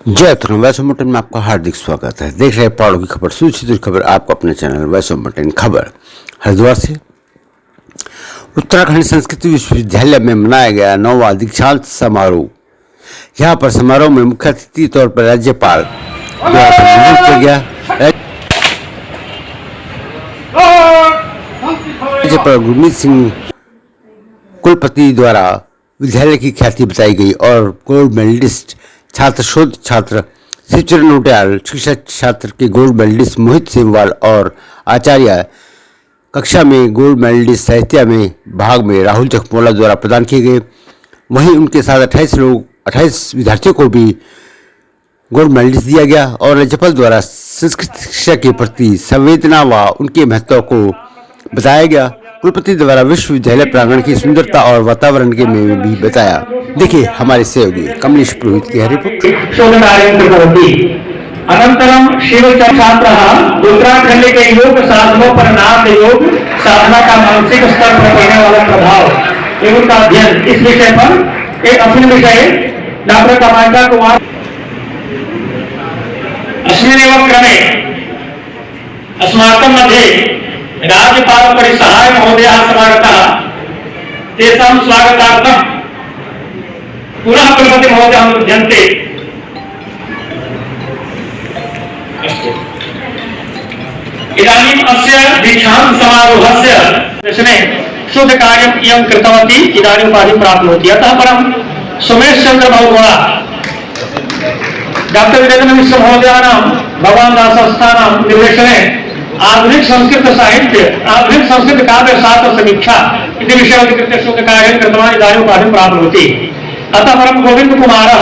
जय तरुण वैश्व बुलेटिन में आपका हार्दिक स्वागत है। देख रहे हैं पहाड़ों की खबर, सूची खबर आपको अपने चैनल वैश्व बुलेटिन खबर हरिद्वार से। उत्तराखंड संस्कृत विश्वविद्यालय में मनाया गया 9वां दीक्षांत समारोह। यहां पर समारोह में मुख्य अतिथि तौर पर राज्यपाल द्वारा संबोधित किया गया। राज्यपाल गुरमीत सिंह कुलपति द्वारा विद्यालय की ख्याति बताई गई और गोल्ड मेडलिस्ट छात्र शोध छात्र शिवचरण नोटियाल, शिक्षक छात्र के गोल्ड मेडलिस्ट मोहित सेमवाल और आचार्य कक्षा में गोल्ड मेडलिस्ट साहित्य में भाग में राहुल जखमोला द्वारा प्रदान किए गए। वहीं उनके साथ 28 विद्यार्थियों को भी गोल्ड मेडलिस्ट दिया गया और राज्यपाल द्वारा संस्कृत शिक्षा के प्रति संवेदना व उनके महत्व को बताया गया। कुलपति द्वारा विश्वविद्यालय प्रांगण की सुंदरता और वातावरण के में भी बताया। देखिए हमारे सहयोगी कमलेश पुरोहित की रिपोर्ट। अनंतरम शिवचंद्र उत्तराखंड के योग साधनों पर नाथ योग साधना का मानसिक स्तर पर पड़ने वाला प्रभाव एवं का अध्ययन, इस विषय पर एक अभिन्न विषय डॉक्टर कमांडा कुमार अस्मिन् क्रमे अस्माकं मध्ये राज्यपाल परिसहाय महोदय समागतः तेषां स्वागतार्थं पुनः कुलपति महोदयं उद्यन्ते। इदानीम् अस्य दीक्षांत समारोहस्य दर्शने शुभ कार्यम् इयं कृतवती इदानीम् उपाधिं प्राप्नोति। अतः परं सोमेश चंद्र बहुगुणा डॉक्टर वीरेंद्र मिश्र महोदयानां भगवान दास संस्थानां निर्देशने आधुनिक संस्कृत साहित्य, आधुनिक संस्कृत काव्य शास्त्र समीक्षा इति विषयाधिकृत्य शोधकार्यं कृतवान् इदानीम् उपाधिं प्राप्नोति। अतः परं गोविंद कुमारः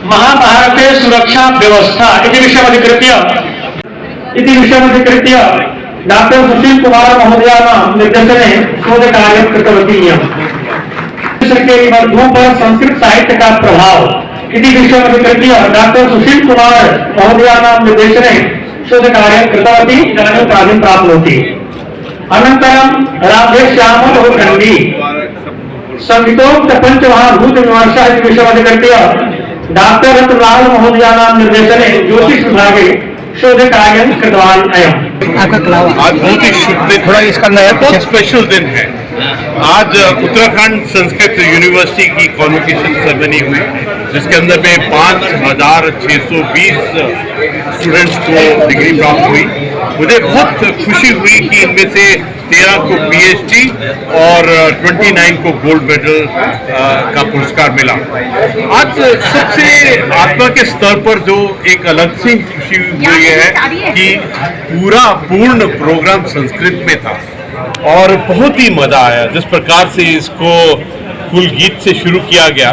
महाभारते सुरक्षा व्यवस्था इति विषयमधिकृत्य डॉक्टर सुशील कुमार महोदयानां निर्देशने शोधकार्यं कृतवती। के निबंधों पर संस्कृत साहित्य का प्रभाव इति विषयमधिकृत्य डॉक्टर सुशील कुमार महोदयानां निर्देशने शोधकार्यं कृतवती इदानीम् उपाधिं प्राप्नोति। अनन्तरं राधेश्याम लोखण्डी संगीतोक्त पंचमहाभूत विमर्शः इति विषयमधिकृत्य डॉक्टर रतनलाल महोदयानां निर्देशने ज्योतिष विभागे शोधकार्यं कृतवान् अयम्। आज बहुत ही शुभ दिन, थोड़ा इसका नया बहुत स्पेशल दिन है। आज उत्तराखंड संस्कृत यूनिवर्सिटी की कॉन्वोकेशन सेरेमनी हुई, जिसके अंदर में 5,620 स्टूडेंट्स को डिग्री प्राप्त हुई। मुझे बहुत खुशी हुई कि इनमें से 13 को पीएचडी और 29 को गोल्ड मेडल का पुरस्कार मिला। आज सबसे आत्मा के स्तर पर जो एक अलग सी खुशी हुई है कि पूर्ण प्रोग्राम संस्कृत में था और बहुत ही मजा आया। जिस प्रकार से इसको कुल गीत से शुरू किया गया,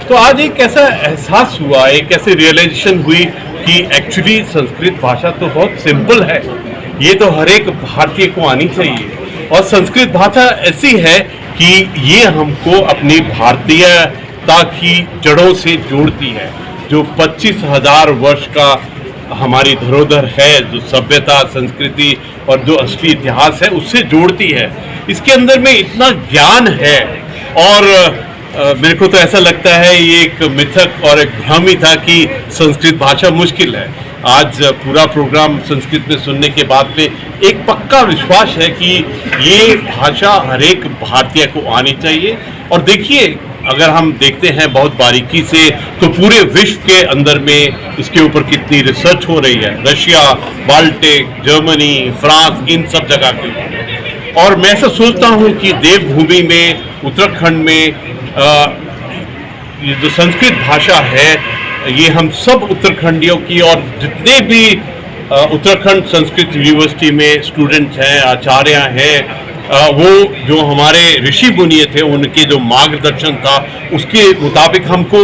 तो आज एक ऐसा एहसास हुआ, एक ऐसी रियलाइजेशन हुई कि एक्चुअली संस्कृत भाषा तो बहुत सिंपल है, ये तो हर एक भारतीय को आनी चाहिए। और संस्कृत भाषा ऐसी है कि ये हमको अपनी भारतीयता की जड़ों से जोड़ती है, जो 25,000 वर्ष का हमारी धरोहर है, जो सभ्यता, संस्कृति और जो असली इतिहास है उससे जोड़ती है। इसके अंदर में इतना ज्ञान है और मेरे को तो ऐसा लगता है ये एक मिथक और एक भ्रम ही था कि संस्कृत भाषा मुश्किल है। आज पूरा प्रोग्राम संस्कृत में सुनने के बाद में एक पक्का विश्वास है कि ये भाषा हर एक भारतीय को आनी चाहिए। और देखिए, अगर हम देखते हैं बहुत बारीकी से, तो पूरे विश्व के अंदर में इसके ऊपर कितनी रिसर्च हो रही है। रशिया, बाल्टिक, जर्मनी, फ्रांस, इन सब जगह के। और मैं ऐसा सोचता हूँ कि देवभूमि में, उत्तराखंड में ये जो संस्कृत भाषा है, ये हम सब उत्तराखंडियों की, और जितने भी उत्तराखंड संस्कृत यूनिवर्सिटी में स्टूडेंट्स हैं, आचार्य हैं, वो जो हमारे ऋषि मुनि थे, उनके जो मार्गदर्शन था उसके मुताबिक हमको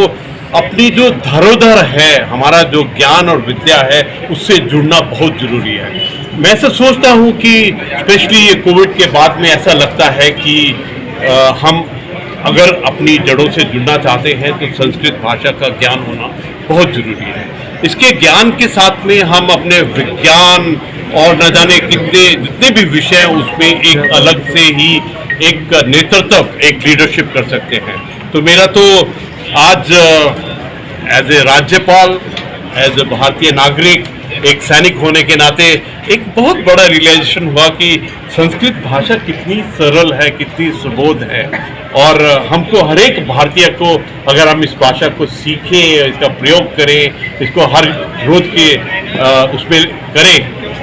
अपनी जो धरोहर है, हमारा जो ज्ञान और विद्या है, उससे जुड़ना बहुत जरूरी है। मैं ऐसा सोचता हूँ कि स्पेशली ये कोविड के बाद में ऐसा लगता है कि हम अगर अपनी जड़ों से जुड़ना चाहते हैं तो संस्कृत भाषा का ज्ञान होना बहुत जरूरी है। इसके ज्ञान के साथ में हम अपने विज्ञान और न जाने जितने भी विषय हैं उसमें एक अलग से ही एक नेतृत्व, एक लीडरशिप कर सकते हैं। तो मेरा तो आज एज ए राज्यपाल, एज ए भारतीय नागरिक, एक सैनिक होने के नाते एक बहुत बड़ा रियलाइजेशन हुआ कि संस्कृत भाषा कितनी सरल है, कितनी सुबोध है, और हमको हर एक भारतीय को अगर हम इस भाषा को सीखें, इसका प्रयोग करें, इसको हर रोज के उसमें करें।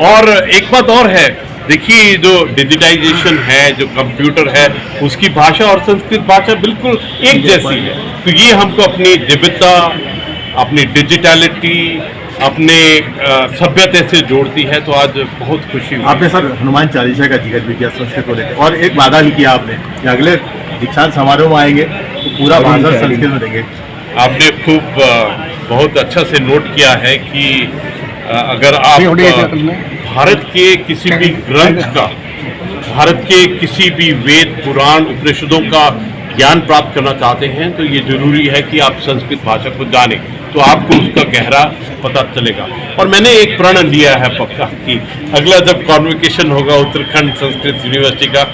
और एक बात और है, देखिए जो डिजिटाइजेशन है, जो कंप्यूटर है, उसकी भाषा और संस्कृत भाषा बिल्कुल एक जैसी है। तो ये हमको अपनी दिव्यता, अपनी डिजिटलिटी, अपने सभ्यता से जोड़ती है। तो आज बहुत खुशी हुई। आपने सर हनुमान चालीसा का जिक्र भी किया संस्कृत को लेकर, और एक वादा भी किया आपने कि अगले दीक्षांत समारोह में आएंगे तो पूरा भाषण संस्कृत में देंगे। आपने खूब बहुत अच्छा से नोट किया है कि अगर आप भारत के किसी भी ग्रंथ का, भारत के किसी भी वेद, पुराण, उपनिषदों का ज्ञान प्राप्त करना चाहते हैं तो ये जरूरी है कि आप संस्कृत भाषा को जानें, तो आपको उसका गहरा पता चलेगा। और मैंने एक प्रण लिया है पक्का कि अगला जब कॉन्वोकेशन होगा उत्तराखंड संस्कृत यूनिवर्सिटी का,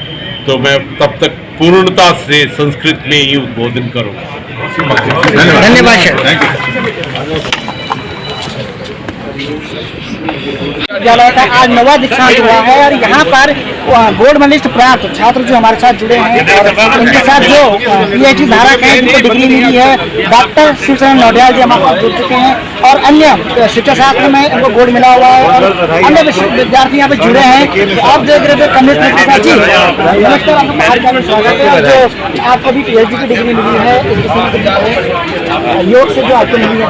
तो मैं तब तक पूर्णता से संस्कृत में ही उद्बोधन करूँगा। धन्यवाद। विद्यालय का आज 9वां दीक्षांत हुआ है और यहाँ पर गोल्ड मेडलिस्ट प्राप्त छात्र जो हमारे साथ जुड़े हैं और उनके साथ जो पीएचडी धारक हैं जिनको डिग्री मिली है, डॉक्टर शिवचरण नौटियाल जी हमारे साथ जुड़ चुके हैं, और अन्य शिक्षा शास्त्र में इनको गोल्ड मिला हुआ है और अन्य विद्यार्थी यहाँ पे जुड़े हैं। तो आप देख रहे थे कमिश्नर प्रसाद जी, नमस्कार, आपका स्वागत है। जो आपको भी पीएचडी की डिग्री मिली है, योग से जो आपको मिली है,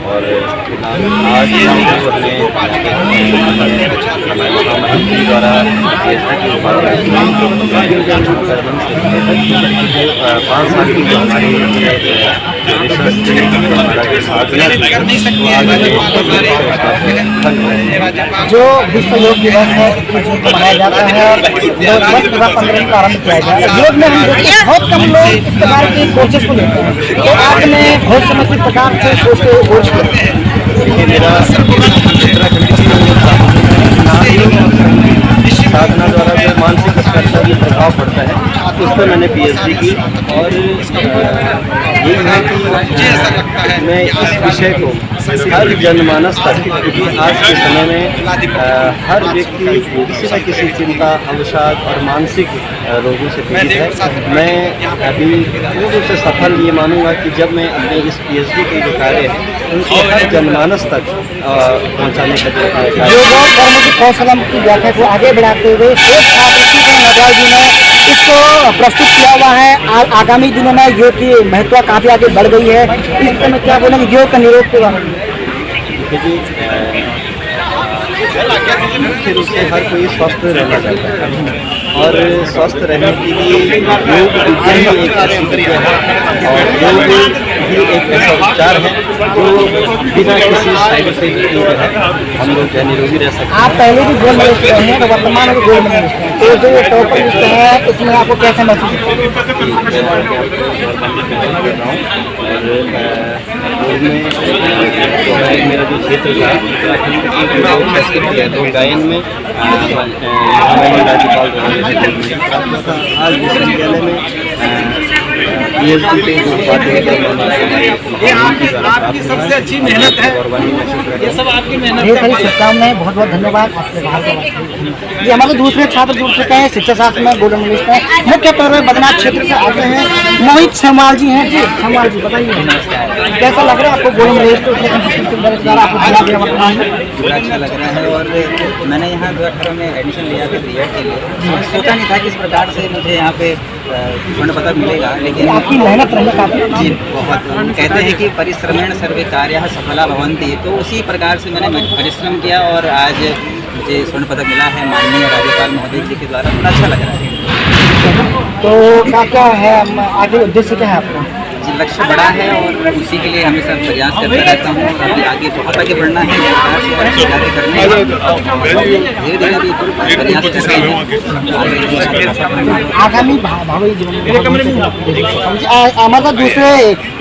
और आज हमने द्वारा 5 साल की जो हमारी जो विश्व योग दिवस है मनाया जाता है और 2015 का आरंभ किया गया है। योग में हम देखते हैं बहुत कम लोग इस प्रकार के कोर्सेज को लेते हैं, तो आपने बहुत समझ प्रकार से कोर्स करते हैं। मेरा साधना द्वारा जो मानसिक स्तर पर प्रभाव पड़ता है उस पर मैंने पीएचडी की, और यही है कि मैं इस विषय को हर जनमानस तक, क्योंकि आज के समय में हर व्यक्ति किसी न किसी चिंता, अवसाद और मानसिक रोगों से पीड़ित है। मैं अभी पूर्ण रूप से सफल ये मानूंगा कि जब मैं अपने इस पीएचडी के जो कार्य है उनको हर जनमानस तक पहुँचाने का योग और कर्म की कौशलम की व्याख्या को आगे बढ़ाते हुए छात्र शिवचरण नौटियाल जी ने इसको प्रस्तुत किया हुआ है। आगामी दिनों में योग की महत्व काफी आगे बढ़ गई है, इस समय क्या बोलेंगे योग का निरोध के बारे में? मुख्य रूप से हर कोई स्वस्थ रहना चाहता है और स्वस्थ रहने के लिए योग विज्ञान ही एक ऐसी विद्या है और योग ही एक ऐसा उपचार है जो बिना किसी साइड इफेक्ट के जो है हम लोग जो निरोगी रह सकते हैं। आप पहले भी गोल्ड मेडलिस्ट रहे हैं तो वर्तमान में गोल्ड मेडलिस्ट हैं, तो जो ये टॉपर लिस्ट है इसमें आपको कैसे महसूस मेरा जो क्षेत्र था उत्तराखंड गायन में राज्यपाल आज विश्वविद्यालय में आपकी सबसे अच्छी मेहनत है, ये सब आपकी मेहनत है। शुभकामनाएं, बहुत बहुत धन्यवाद। ये हमारे दूसरे छात्र जुड़ चुके हैं, शिक्षा शास्त्र में गोल्ड मेडलिस्ट हैं, मुख्य तौर पर बदनाथ क्षेत्र से आते हैं, मोहित शर्माल जी हैं। जी शर्माल जी बताइए कैसा लग रहा है आपको गोल्ड मेडलिस्ट आपको वर्तमान में? बड़ा अच्छा लग रहा है और मैंने यहाँ 2018 में एडमिशन लिया था बीएड के लिए। सोचा नहीं था कि इस प्रकार से मुझे यहाँ पे स्वर्ण पदक मिलेगा, लेकिन आपकी मेहनत रही काफी। जी बहुत, कहते हैं कि परिश्रमेण सर्वे कार्याः सफला भवन्ति, तो उसी प्रकार से मैंने परिश्रम किया और आज मुझे स्वर्ण पदक मिला है माननीय राज्यपाल महोदय जी के द्वारा। बड़ा अच्छा लग रहा है। तो क्या है आगे उद्देश्य क्या है आपका? जी लक्ष्य बड़ा है और उसी के लिए हमेशा प्रयास करता रहता हूँ और अभी आगे बहुत आगे बढ़ना है, कार्य करने हैं, धीरे धीरे अभी प्रयास कर रहे हैं। आगामी भावी जीवन हमारे दूसरे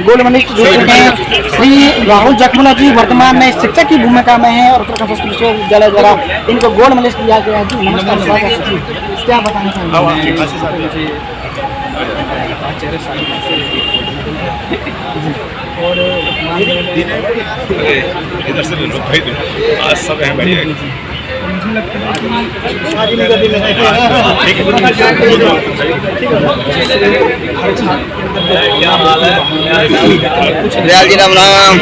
गोल्ड मेडलिस्ट हैं श्री राहुल जखमुला जी, वर्तमान में शिक्षक की भूमिका में है और उत्तराखंड संस्कृत विश्वविद्यालय द्वारा इनको गोल्ड मेडलिस्ट दिया गया है। जी नमस्कार। क्या बताना चाहेंगे? और इधर से ले लो भाई, आज सब है बढ़िया। मुझे लगता है कि शादी में कभी नहीं क्या हाल है? दयाल जी राम राम।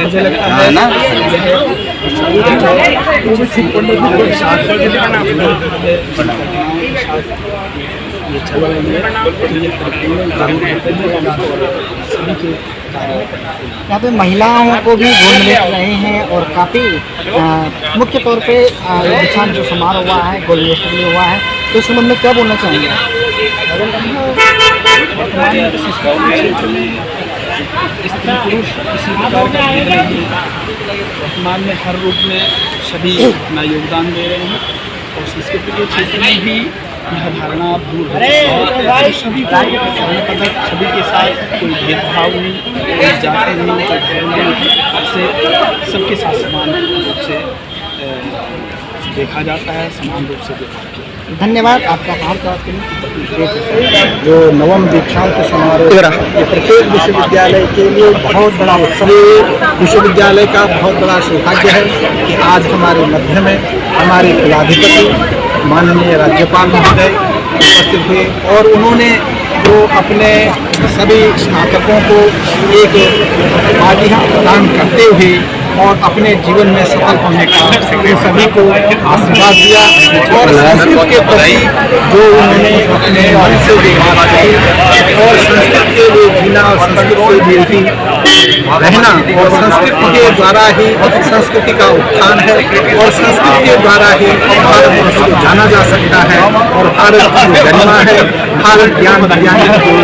मुझे लगता है ना ये चल रही है, ये सभी के यहाँ पे महिलाओं को भी गोद मिले रहे हैं और काफ़ी मुख्य तौर पे दीक्षांत जो समारोह हुआ है गोद मिले हुआ है, तो इस संबंध में क्या बोलना चाहेंगे? वर्तमान में संस्कृति क्षेत्र में स्त्री पुरुष किसी प्रकार का भेद नहीं है। वर्तमान में हर रूप में सभी अपना योगदान दे रहे हैं और संस्कृति के क्षेत्र में भी यह धारणा दूर हो रही है। सभी को स्वर्ण पदक, सभी के साथ कोई भेदभाव नहीं, कोई जाति नहीं, कोई धर्म नहीं, से सबके साथ समान रूप से देखा जाता है, समान रूप से देखा जाता है। धन्यवाद आपका आभार प्राप्त करने। जो नवम दीक्षांत समारोह ये प्रत्येक विश्वविद्यालय के लिए बहुत बड़ा उत्सव है। विश्वविद्यालय का बहुत बड़ा सौभाग्य है कि आज हमारे मध्य में हमारे कुलाधिपति माननीय राज्यपाल महोदय उपस्थित हुए और उन्होंने जो अपने सभी स्नातकों को एक उपाधि प्रदान करते हुए और अपने जीवन में सफल होने का सभी को आशीर्वाद दिया और संस्कृत के प्रति जो उन्होंने अपने मन से जो बात कही और संस्कृत के लिए जीना और संस्कृत के लिए ही रहना और संस्कृत के द्वारा ही संस्कृति का उत्थान है और संस्कृत के द्वारा ही भारत को जाना जा सकता है और भारत की गरिमा है, भारत ज्ञान विज्ञान की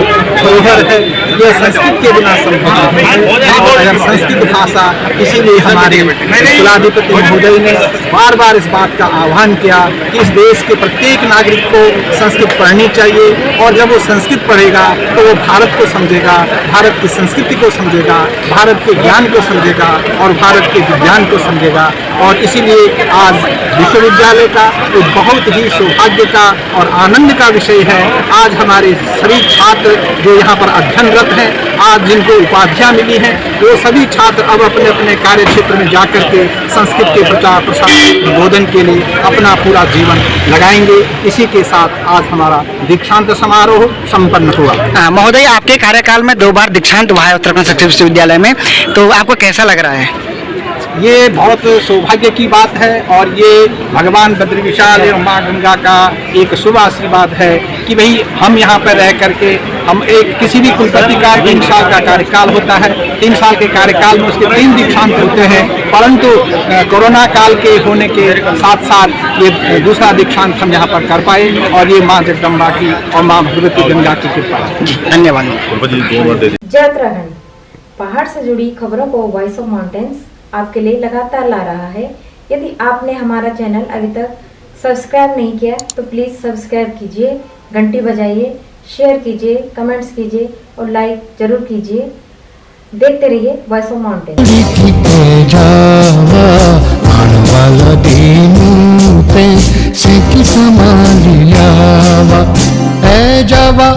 धरोहर है, यह संस्कृत के बिना संभव नहीं है। और अगर संस्कृत भाषा, इसीलिए हमारे कुलाधिपति महोदय ने बार बार इस बात का आह्वान किया कि इस देश के प्रत्येक नागरिक को संस्कृत पढ़नी चाहिए और जब वो संस्कृत पढ़ेगा तो वो भारत को समझेगा, भारत की संस्कृति को समझेगा, भारत के ज्ञान को समझेगा और भारत के विज्ञान को समझेगा। और इसीलिए आज विश्वविद्यालय का एक बहुत ही सौभाग्य का और आनंद का विषय है। आज हमारे सभी छात्र जो यहाँ पर अध्ययनरत हैं, आज जिनको उपाधियाँ मिली हैं, वो सभी छात्र अब अपने अपने कार्य क्षेत्र में जाकर के संस्कृत के प्रचार प्रसार बोधन के लिए अपना पूरा जीवन लगाएंगे। इसी के साथ आज हमारा दीक्षांत समारोह संपन्न हुआ। महोदय, आपके कार्यकाल में 2 बार दीक्षांत हुआ है उत्तराखंड संस्कृत विश्वविद्यालय में, तो आपको कैसा लग रहा है? ये बहुत सौभाग्य की बात है और ये भगवान बद्री विशाल एवं माँ गंगा का एक शुभ आशीर्वाद है कि भाई हम यहाँ पर रह करके हम एक किसी भी कुलपति का 3 साल का कार्यकाल होता है, 3 साल के कार्यकाल में उसके 3 दीक्षांत होते हैं, परंतु कोरोना काल के होने के साथ साथ ये दूसरा दीक्षांत हम यहाँ पर कर पाए और ये माँ जगदम्बा की और माँ भगवती गंगा की कृपा है। धन्यवाद। जय उत्तराखंड पहाड़ से जुड़ी खबरों को वॉइस ऑफ माउंटेन्स आपके लिए लगातार ला रहा है। यदि आपने हमारा चैनल अभी तक सब्सक्राइब नहीं किया तो प्लीज़ सब्सक्राइब कीजिए, घंटी बजाइए, शेयर कीजिए, कमेंट्स कीजिए और लाइक जरूर कीजिए। देखते रहिए voice of mountains. A Java